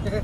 of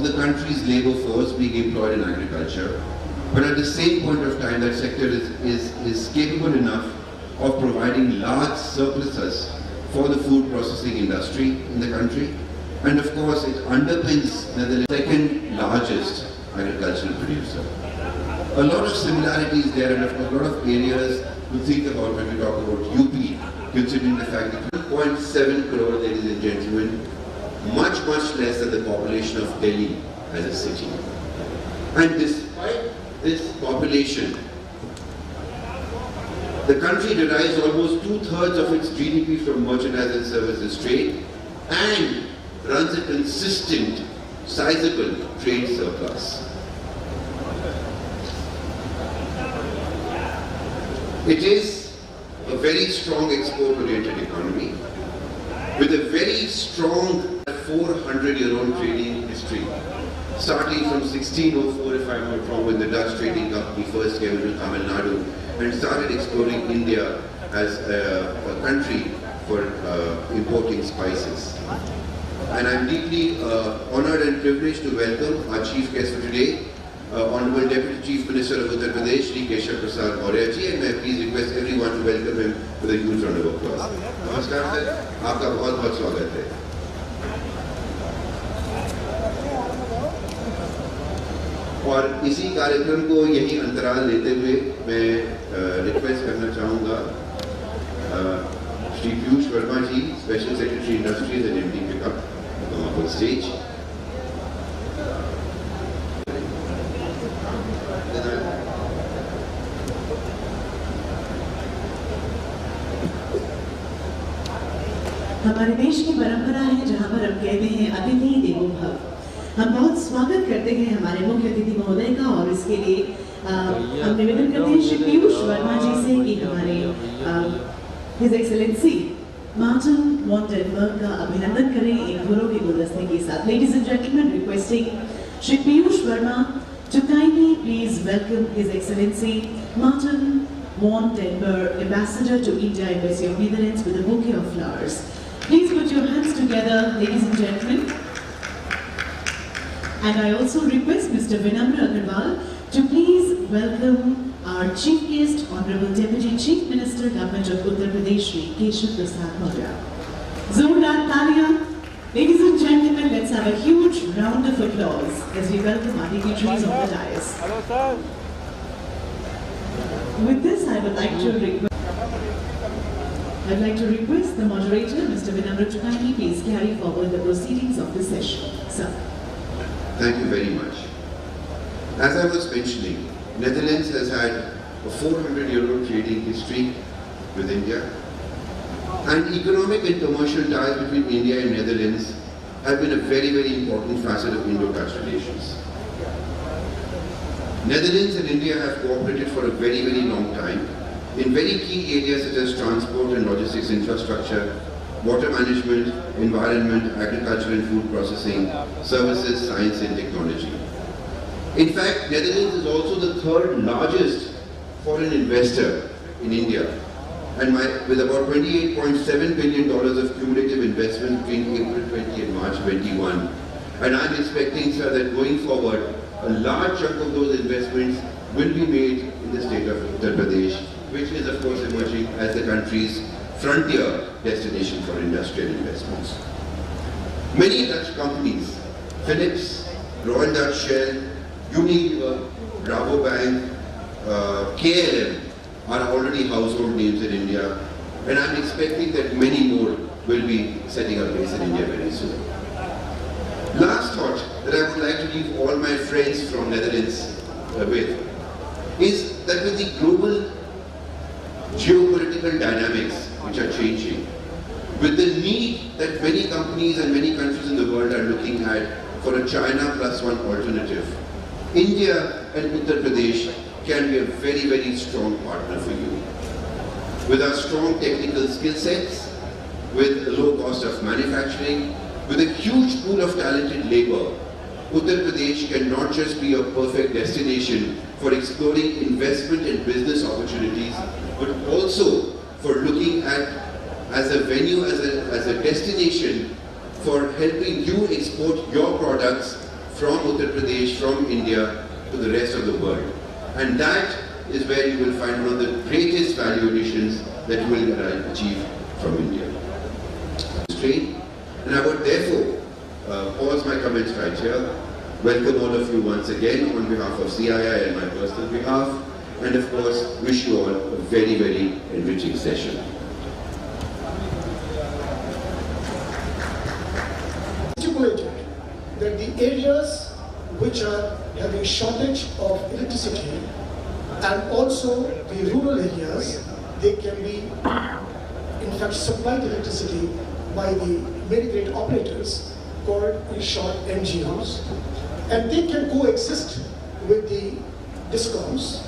the country's labour force being employed in agriculture, but at the same point of time that sector is capable enough of providing large surpluses for the food processing industry in the country, and of course it underpins the second largest agricultural producer. A lot of similarities there, and of course a lot of areas to think about when we talk about UP, considering the fact that 1.7 crore, ladies and gentlemen, much less than the population of Delhi as a city. And despite this population, the country derives almost 2/3 of its GDP from merchandise and services trade and runs a consistent, sizable trade surplus. It is a very strong export-oriented economy with a very strong 400-year-old trading history, starting from 1604, if I'm not wrong, when the Dutch trading company first came to Tamil Nadu and started exploring India as a country for importing spices. And I'm deeply honored and privileged to welcome our chief guest for today, Honorable Deputy Chief Minister of Uttar Pradesh, Shri Keshav Prasad Maurya ji, and may I please request everyone to welcome him with a huge round of applause. Namaskar sir, आपका बहुत स्वागत है. और इसी कार्यक्रम को यही अंतराल लेते हुए मैं रिक्वेस्ट करना चाहूँगा Shri Piyush Verma ji, special secretary industries and MD PICUP, on stage. हमारे देश की परंपरा है जहाँ पर हम कहते हैं अतिथि देवो भव. हम बहुत स्वागत करते हैं हमारे मुख्य अतिथि महोदय का, और इसके लिए हम निवेदन करते हैं श्री पीयूष वर्मा जी से कि हमारे हिज एक्सेलेंसी मार्टिन वॉन्डेनबर्ग का अभिनंदन करें इन फूलों के गुलदस्ते के साथ. Ladies and gentleman, requesting Shri Piyush Verma to kindly please welcome His Excellency Martin van den Berg, Ambassador to India, Embassy of Netherlands, with a bouquet of flowers. Please put your hands together, ladies and gentlemen. And I also request Mr. Vinamra Agarwal to please welcome our chief guest, Honorable Deputy Chief Minister, Government of Uttar Pradesh, Shri Keshav Prasad Maurya. Zordar Talia. Ladies and gentlemen, let's have a huge round of applause as we welcome our dignitaries on the dais. Hello, sir. With this, I would like to request the moderator, Mr. Vinamra, to kindly please carry forward the proceedings of the session. Sir. Thank you very much. As I was mentioning, Netherlands has had a 400-year-old trading history with India, and economic and commercial ties between India and Netherlands have been a very, very important facet of Indo-Dutch relations. Netherlands and India have cooperated for a very, very long time in very key areas such as transport and logistics infrastructure, water management, environment, agriculture and food processing, services, science and technology. In fact, Netherlands is also the third largest foreign investor in India, and with about $28.7 billion of cumulative investment between April 20 and March 21. And I'm expecting, sir, that going forward, a large chunk of those investments will be made in the state of Uttar Pradesh, which is of course emerging as the country's frontier destination for industrial investments. Many Dutch companies, Philips, Royal Dutch Shell, Unilever, Rabobank, KLM, are already household names in India, and I'm expecting that many more will be setting up base in India very soon. Last thought that I would like to leave all my friends from Netherlands with is that with the global geopolitical dynamics which are changing, with the need that many companies and many countries in the world are looking at for a China plus one alternative, India and Uttar Pradesh can be a very, very strong partner for you. With our strong technical skill sets, with a low cost of manufacturing, with a huge pool of talented labor, Uttar Pradesh can not just be a perfect destination for exploring investment and business opportunities, but also for looking at as a venue, as a destination for helping you export your products from Uttar Pradesh, from India to the rest of the world. And that is where you will find one of the greatest value additions that you will achieve from India. And I would therefore pause my comments right here. Welcome all of you once again on behalf of CII and my personal behalf, and of course wish you all a very, very enriching session. That the areas which are having shortage of electricity and also the rural areas, they can be in fact supplied electricity by the very great operators called in short NGOs, and they can coexist with the DISCOMs.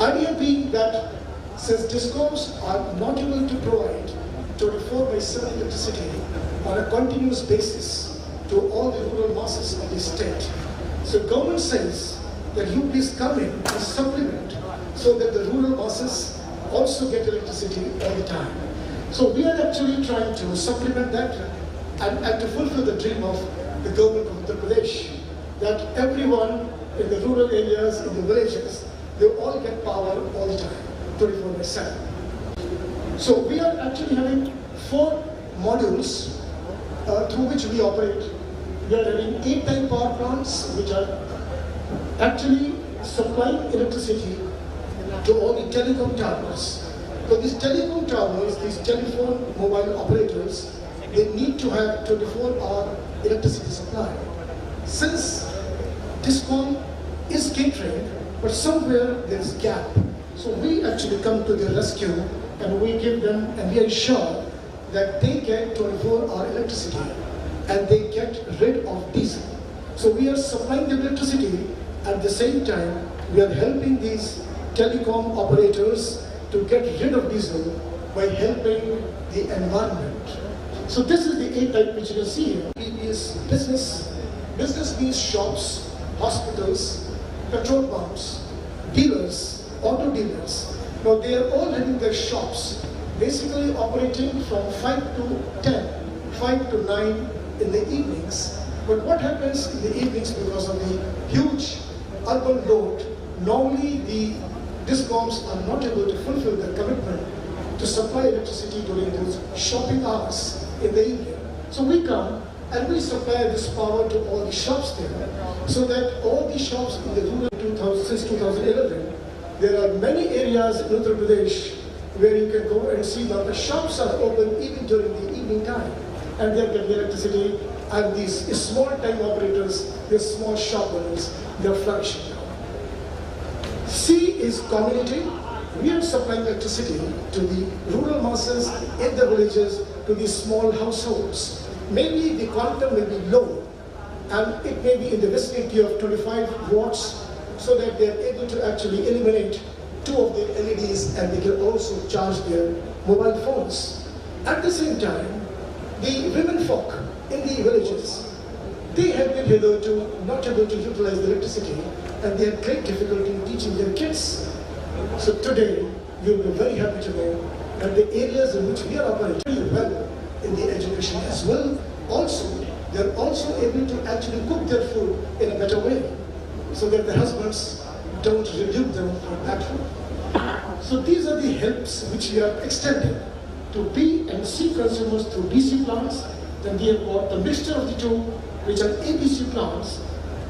Idea being that since DISCOMs are not able to provide 24/7 electricity on a continuous basis to all the rural masses of the state, so government says that you please come in and supplement so that the rural masses also get electricity all the time. So we are actually trying to supplement that and to fulfill the dream of the government of Uttar Pradesh, that everyone in the rural areas, in the villages, they all get power all the time, 24/7. So we are actually having 4 modules through which we operate. We are having 8 type power plants which are actually supplying electricity to all the telecom towers. So these telecom towers, these telephone mobile operators, they need to have 24-hour electricity supply. Since DISCOM is catering, but somewhere there is gap. So we actually come to their rescue and we give them, and we ensure that they get 24-hour electricity and they get rid of diesel. So we are supplying the electricity, at the same time we are helping these telecom operators to get rid of diesel by helping the environment. So this is the 8 type which you can see here. Is business. Business means shops, hospitals, petrol pumps, dealers, auto dealers. Now they are all having their shops, basically operating from 5 to 10, 5 to 9 in the evenings. But what happens in the evenings, because of the huge urban load, normally the DISCOMs are not able to fulfill their commitment to supply electricity during those shopping hours in the evening. So we come and we supply this power to all the shops there, so that all the shops in the rural since 2011, there are many areas in Uttar Pradesh where you can go and see that the shops are open even during the evening time, and they get the electricity, and these small time operators, these small shop owners, they are flourishing now. C is community. We are supplying electricity to the rural masses in the villages, to the small households. Maybe the quantum may be low, and it may be in the vicinity of 25 watts, so that they are able to actually eliminate 2 of the LEDs, and they can also charge their mobile phones. At the same time, the women folk in the villages, they have been hitherto not able to utilize the electricity, and they have great difficulty in teaching their kids. So today, you will be very happy to know that the areas in which we are operating very well in the education as well, also, they are also able to actually cook their food in a better way, so that the husbands don't rebuke them for that food. So these are the helps which we are extending to B and C consumers through DC plants. Then we have got the mixture of the 2, which are ABC plants.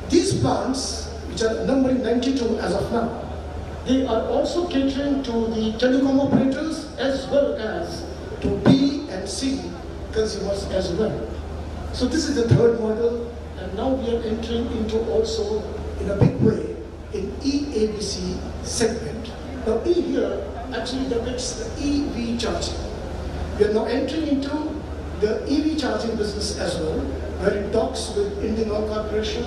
These plants, which are numbering 92 as of now, they are also catering to the telecom operators as well as to B and C consumers as well. So this is the third model, and now we are entering into also in a big way in EABC segment. Now E here actually depicts the EV charging. We are now entering into the EV charging business as well, where it talks with Indian Oil Corporation,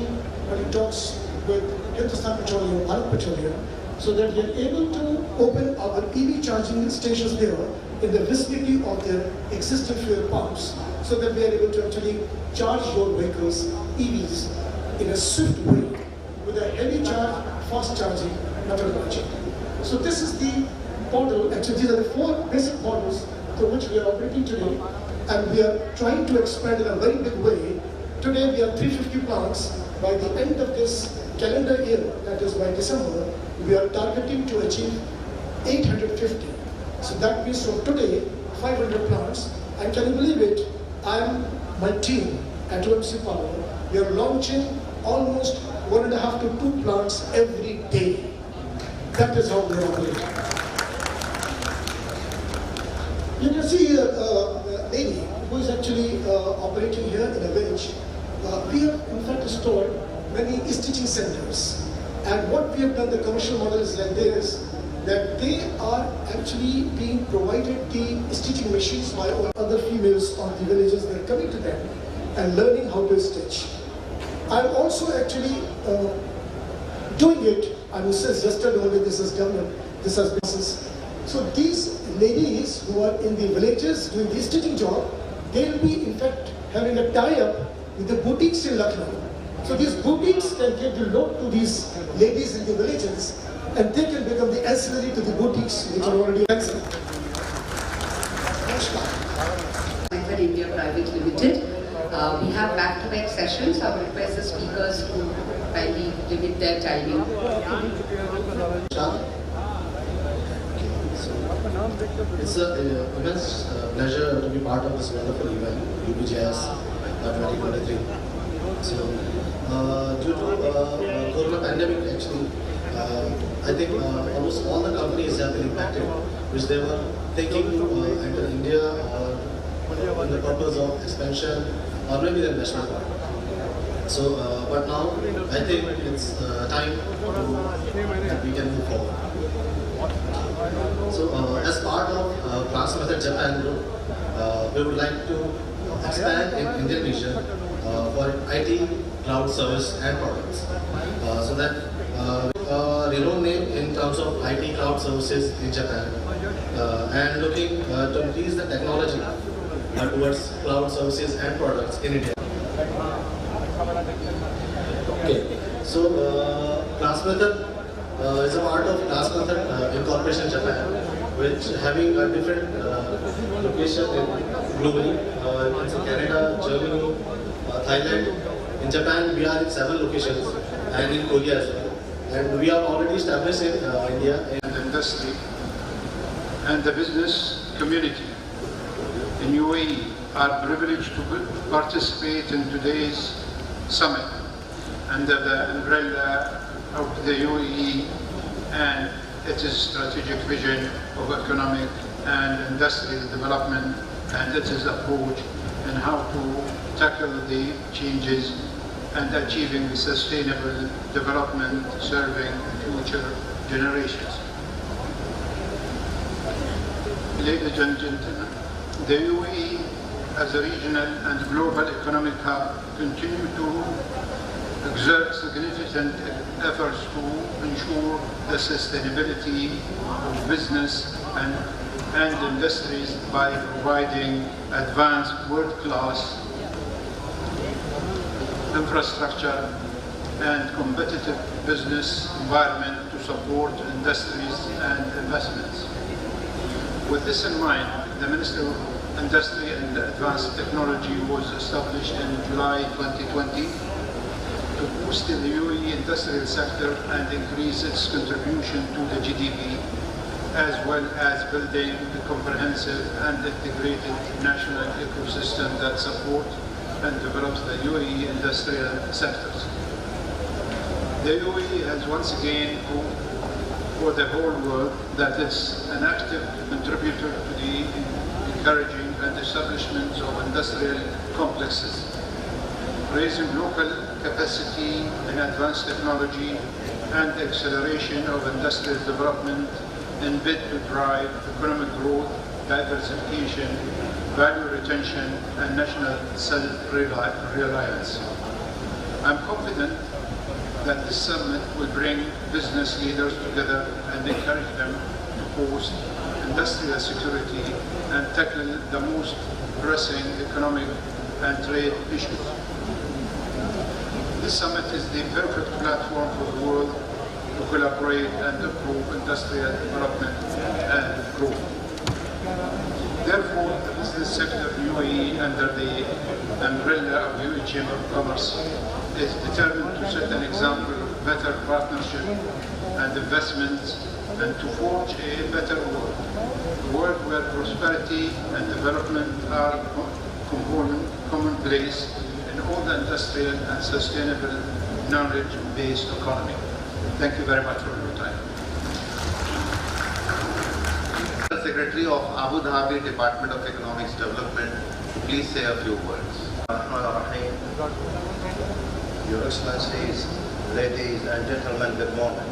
where it talks with Hindustan Petroleum, Bharat Petroleum, so that we are able to open our EV charging stations there in the vicinity of their existing fuel pumps, so that we are able to actually charge your vehicles, EVs, in a swift way, with a heavy charge, fast charging methodology. So this is the model. Actually, these are the four basic models through which we are operating today, and we are trying to expand in a very big way. Today we have 350 plants. By the end of this calendar year, that is by December, we are targeting to achieve 850. So that means from today, 500 plants. And can you believe it? My team at OMC Power, we are launching almost 1.5 to 2 plants every day. That is how we are operating. You can see here a lady who is actually operating here in a village. We have in fact installed many stitching centers. And what we have done, the commercial model is like this, that they are actually being provided the stitching machines by other females of the villages. They are coming to them and learning how to stitch. I'm also actually doing it. I mean, since yesterday only this is done, this has been. So these ladies who are in the villages doing the stitching job, they'll be in fact having a tie-up with the boutiques in Lucknow. So these boutiques can give the load to these ladies in the villages, and they can become the ancillary to the boutiques which are already excellent. NAGAR India Private Limited. We have back-to-back sessions. I would request the speakers to kindly limit their timing. It's an immense pleasure to be part of this wonderful event, UBJS 2023. So, due to Corona pandemic, actually, I think almost all the companies have been impacted, which they were thinking to enter India or in the purpose of expansion or maybe the investment. So, but now I think it's time that we can move forward. So, as part of Class Method Japan Group, we would like to expand in Indian region for IT, cloud service and products. So that renowned name in terms of IT cloud services in Japan and looking to increase the technology towards cloud services and products in India. Okay, so Class Method is a part of Class Method Incorporation Japan, which having a different location globally. It's in Canada, Germany, Thailand. In Japan, we are in 7 locations, and in Korea as well. And we are already established in India. And industry and the business community in UAE are privileged to participate in today's summit under the umbrella of the UAE and its strategic vision of economic and industrial development and its approach and how to tackle the changes and achieving sustainable development serving future generations. Ladies and gentlemen, the UAE as a regional and global economic hub continue to exert significant efforts to ensure the sustainability of business and industries by providing advanced world-class infrastructure and competitive business environment to support industries and investments. With this in mind, the Ministry of Industry and Advanced Technology was established in July 2020 to boost the UAE industrial sector and increase its contribution to the GDP, as well as building a comprehensive and integrated national ecosystem that supports and develops the UAE industrial sectors. The UAE has once again proved for the whole world that it's an active contributor to the encouraging the establishment of industrial complexes, raising local capacity in advanced technology, and acceleration of industrial development in bid to drive economic growth, diversification, value retention, and national self-reliance. I'm confident that this summit will bring business leaders together and encourage them to boost industrial security and tackle the most pressing economic and trade issues. This summit is the perfect platform for the world to collaborate and improve industrial development and growth. Therefore, the business sector of UAE under the umbrella of UAE Chamber of Commerce is determined to set an example of better partnership and investments and to forge a better world. A world where prosperity and development are commonplace in all the industrial and sustainable knowledge-based economy. Thank you very much for your time. Secretary of Abu Dhabi Department of Economics Development, please say a few words. Your Excellencies, ladies and gentlemen, good morning.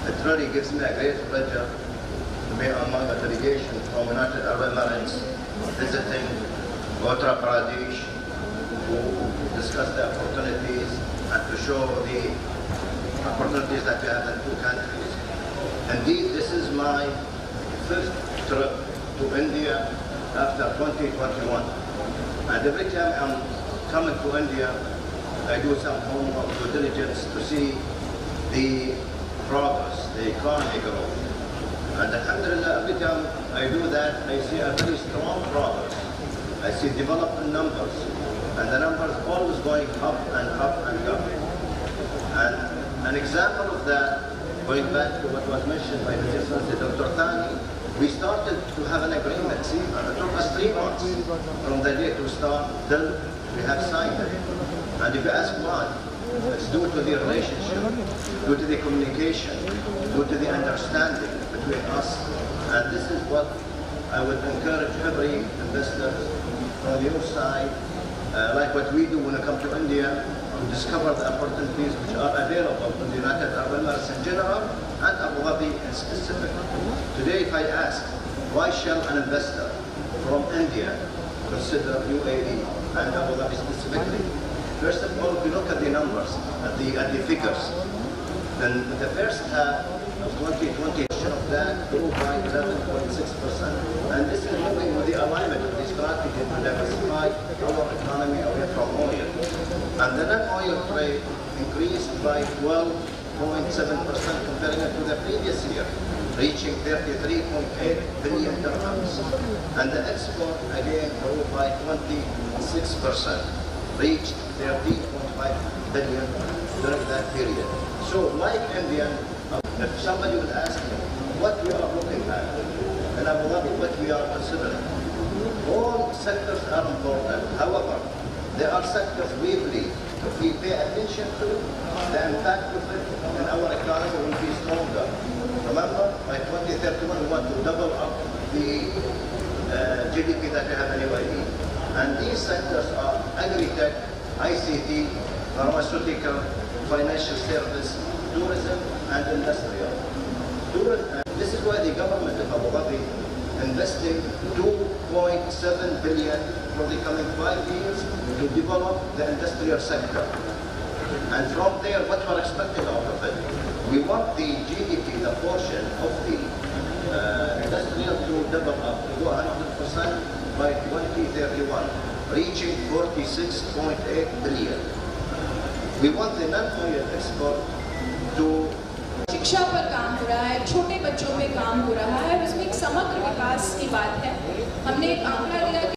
It really gives me a great pleasure to be among a delegation from United Arab Emirates visiting Uttar Pradesh to discuss the opportunities and to show the opportunities that we have in two countries. Indeed, this is my first trip to India after 2021. And every time I'm coming to India, I do some homework, due diligence to see the progress, the economy growth. And alhamdulillah, every time I do that, I see a very strong progress. I see development numbers, and the numbers always going up and up and up. And an example of that, going back to what was mentioned by His Excellency Dr. Thani, we started to have an agreement. See, it took us 3 months from the day to start till we have signed it. And if you ask why, it's due to the relationship, due to the communication, due to the understanding between us. And this is what I would encourage every investor from your side, like what we do when we come to India, to discover the opportunities which are available in the United Arab Emirates in general and Abu Dhabi in specific. Today, if I ask, why shall an investor from India consider UAE and Abu Dhabi specifically? First of all, if you look at the numbers, at the figures, then the first half of 2020 of that grew by 11.6%. And this is moving with the alignment of the strategy to diversify our economy away from oil. And the non-oil trade increased by 12.7% comparing it to the previous year, reaching 33.8 billion dirhams. And the export again grew by 26%, reached 30.5 billion during that period. So like India, if somebody would ask me what we are looking at in Abu Dhabi, what we are considering, all sectors are important. However, there are sectors we believe if we pay attention to, the impact of it in our economy will be stronger. Remember, by 2031 we want to double up the GDP that we have in UAE. And these sectors are agri-tech, ICT, pharmaceutical, financial service, tourism, and industrial. This is why the government of Abu Dhabi investing 2.7 billion for the coming 5 years to develop the industrial sector. And from there, what we're expecting out of it, we want the GDP, the portion of the industrial to double up, to go 100% by 2031, reaching 46.8 billion. We want the non-oil export to शिक्षा पर काम हो रहा है, छोटे बच्चों पे काम हो रहा है, और इसमें एक समग्र विकास की बात है। हमने एक आंकड़ा दिया कि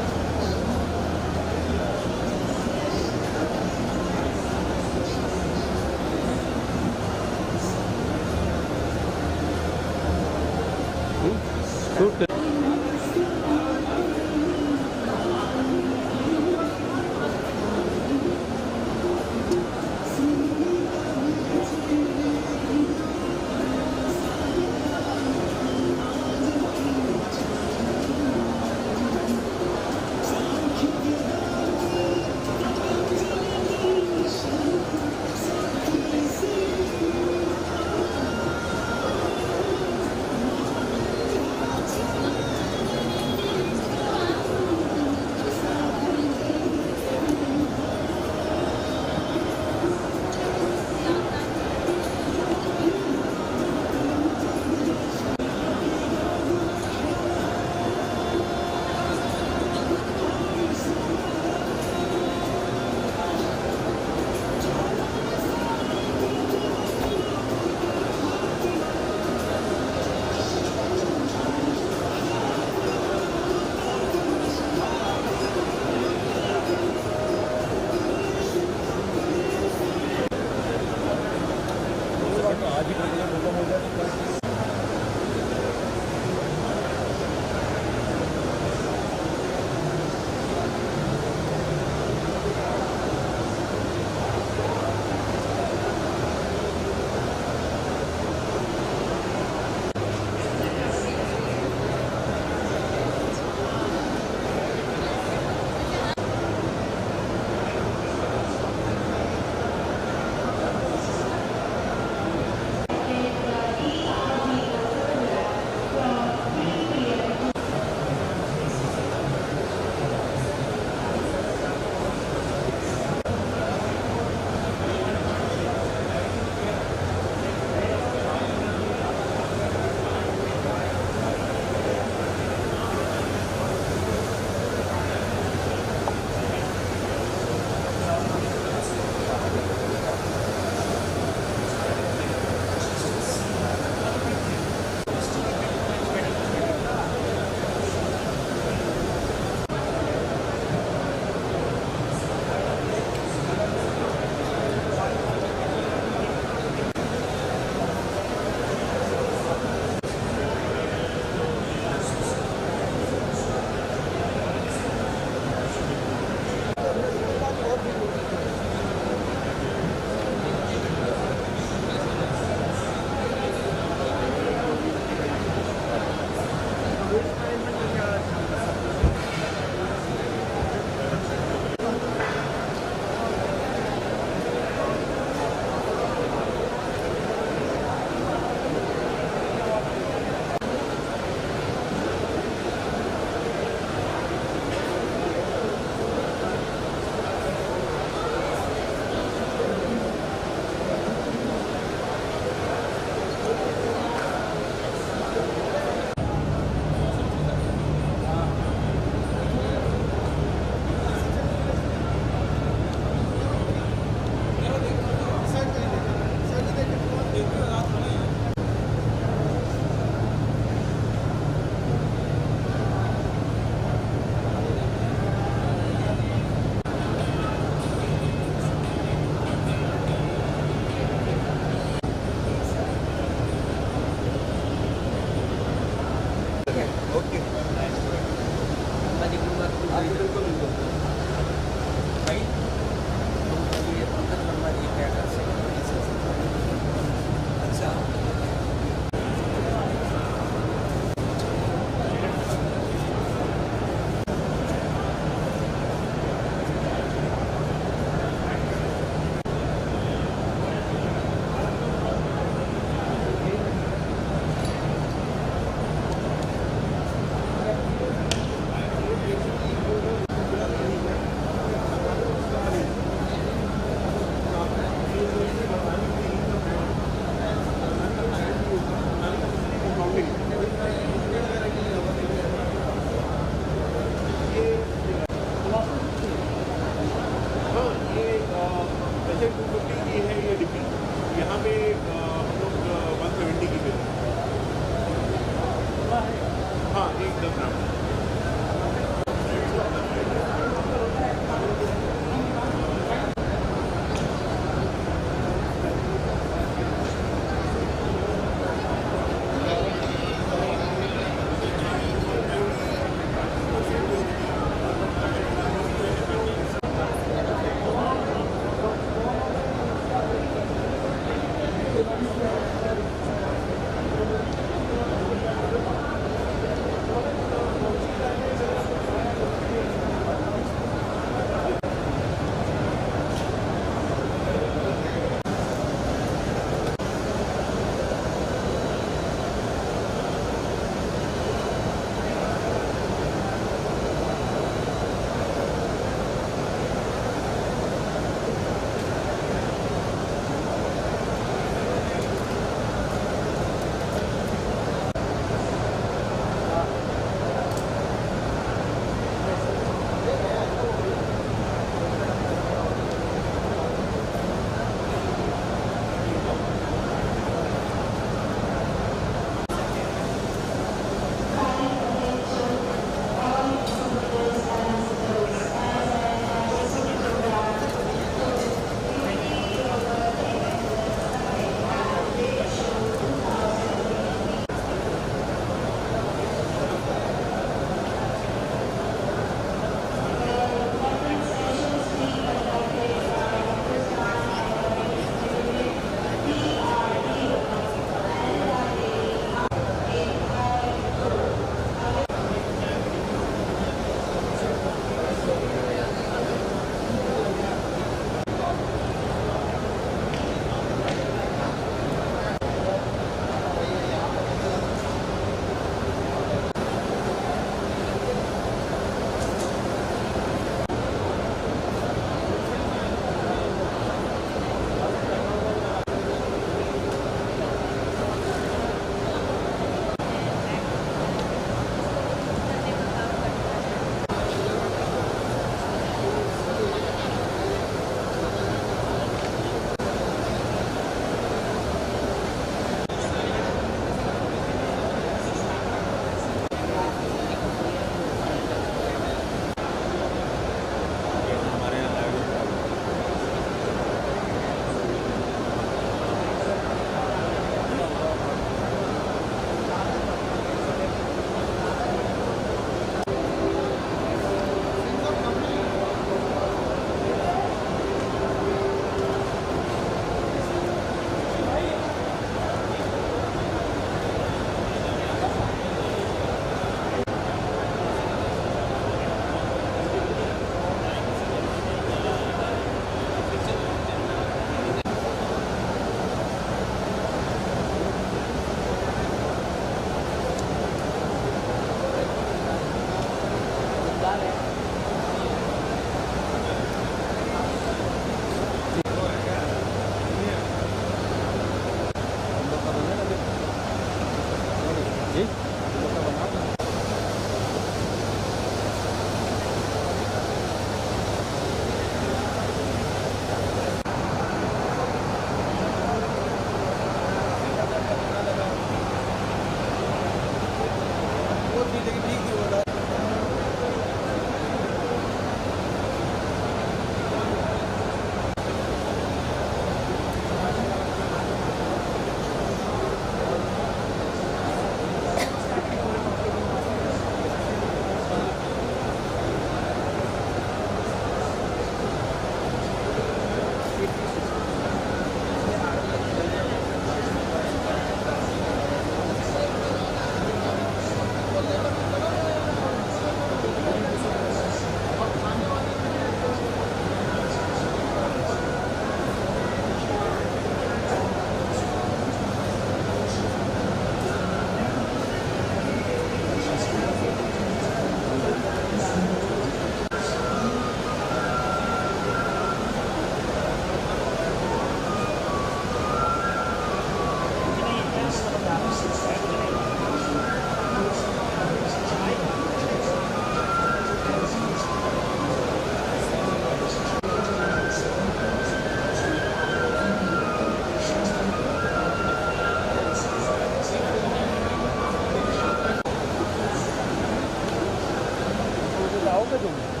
आओगे तुम?